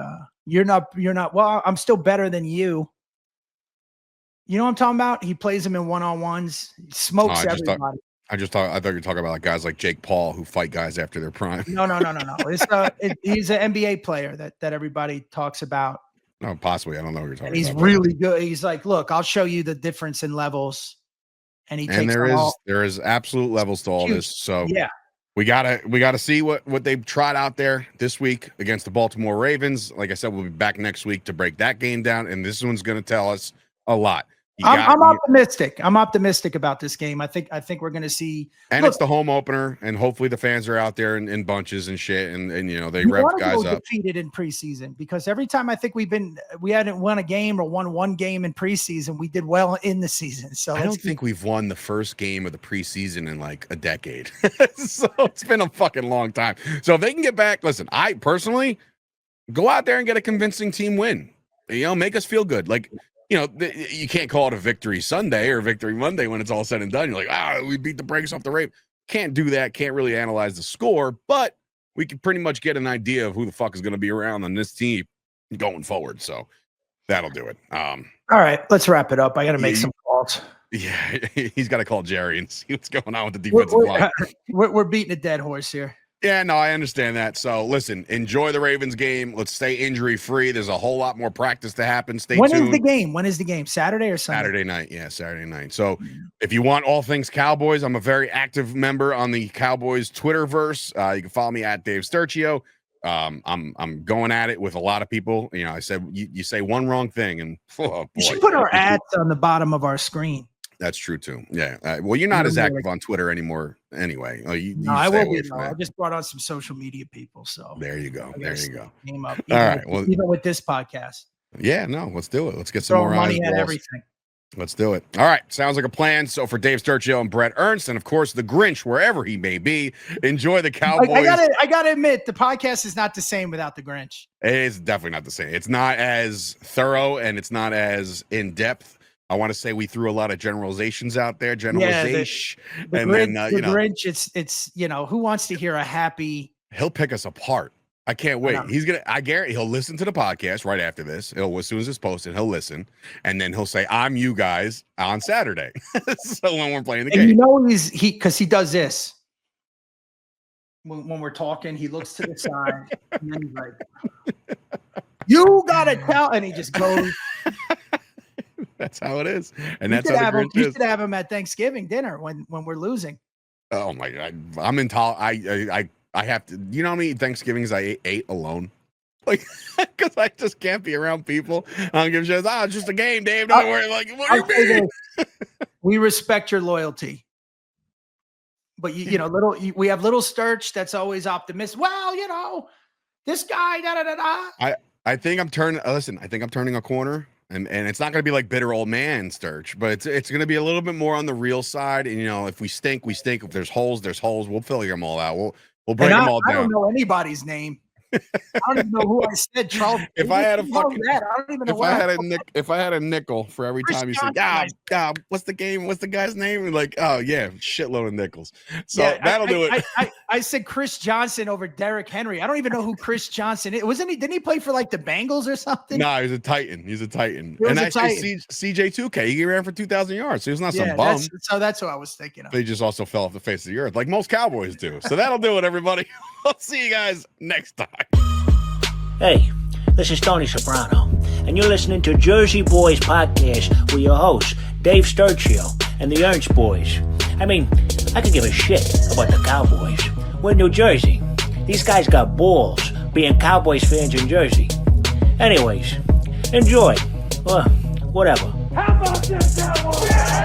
you're not, well, I'm still better than you. You know what I'm talking about? He plays them in one-on-ones. He smokes everybody. I thought you were talking about like guys like Jake Paul who fight guys after their prime. No. He's an NBA player that everybody talks about. No, possibly. I don't know what you're talking about. He's really good. He's like, look, I'll show you the difference in levels. And there is absolute levels to all this. So we gotta see what they've tried out there this week against the Baltimore Ravens. Like I said, we'll be back next week to break that game down, and this one's going to tell us a lot. I'm optimistic. I'm optimistic about this game. I think we're going to see. And it's the home opener, and hopefully the fans are out there in bunches and shit, and they rev guys up. Defeated in preseason, because every time I think we hadn't won a game or won one game in preseason, we did well in the season. So I don't think we've won the first game of the preseason in like a decade. So it's been a fucking long time. So if they can get back, listen, I personally go out there and get a convincing team win. Make us feel good. Like, you can't call it a victory Sunday or victory Monday when it's all said and done. You're like, we beat the brakes off the Ravens. Can't do that. Can't really analyze the score, but we can pretty much get an idea of who the fuck is going to be around on this team going forward. So that'll do it. All right, let's wrap it up. I got to make some calls. Yeah, he's got to call Jerry and see what's going on with the defensive line. We're beating a dead horse here. Yeah, no, I understand that. So listen, enjoy the Ravens game. Let's stay injury free. There's a whole lot more practice to happen. Stay tuned. When is the game? When is the game? Saturday or Sunday? Saturday night. Yeah, Saturday night. So if you want all things Cowboys, I'm a very active member on the Cowboys Twitterverse. You can follow me at Dave Sturchio. I'm going at it with a lot of people. You know, I said you say one wrong thing, and oh boy, you should put our ads on the bottom of our screen. That's true too. Yeah. Well, you're not as active on Twitter anymore, anyway. I will be. I just brought on some social media people. So there you go. There you go. Name up. All right. Well, even with this podcast. Yeah. No. Let's do it. Let's get some more money at everything. Let's do it. All right. Sounds like a plan. So for Dave Sturchio and Bret Ernst, and of course the Grinch, wherever he may be, enjoy the Cowboys. I gotta admit, the podcast is not the same without the Grinch. It is definitely not the same. It's not as thorough and it's not as in depth. I want to say we threw a lot of generalizations out there. Generalization. The Grinch, it's who wants to hear a happy? He'll pick us apart. I can't wait. I guarantee he'll listen to the podcast right after this. As soon as it's posted, he'll listen, and then he'll say, "I'm you guys" on Saturday. So when we're playing the game, because he does this when we're talking. He looks to the side, and then he's like, "You gotta tell," and he just goes. That's how it is, and that's how the Grinch is. You should have him at Thanksgiving dinner when we're losing. Oh my God, I'm intolerant. I have to, you know how many Thanksgivings I ate alone? Like, because I just can't be around people. I don't give a shit. Oh, it's just a game, Dave. Don't worry. Like, what do you mean? We respect your loyalty. But, we have little Sturch that's always optimistic. Well, this guy, da-da-da-da. I think I'm turning a corner. And it's not going to be like bitter old man Sturch, but it's going to be a little bit more on the real side. And, if we stink, we stink. If there's holes, there's holes. We'll fill them all out. We'll break them all down. I don't know anybody's name. I don't even know who I said. Charles. If I had a fucking, I don't even know if I had a nickel for every time you said, what's the game? What's the guy's name? Like, oh yeah, shitload of nickels. So that'll do it. I said Chris Johnson over Derrick Henry. I don't even know who Chris Johnson is. Didn't he play for like the Bengals or something? No, he's a Titan. And I say CJ2K. He ran for 2,000 yards. So he's not some bum. That's what I was thinking of. They just also fell off the face of the earth, like most Cowboys do. So that'll do it, everybody. I'll see you guys next time. Hey, this is Tony Soprano, and you're listening to Jersey Boyz Podcast with your hosts, Dave Sturchio and the Ernst Boys. I mean, I could give a shit about the Cowboys. We're in New Jersey. These guys got balls being Cowboys fans in Jersey. Anyways, enjoy. Whatever. How about this, Cowboys? Yeah!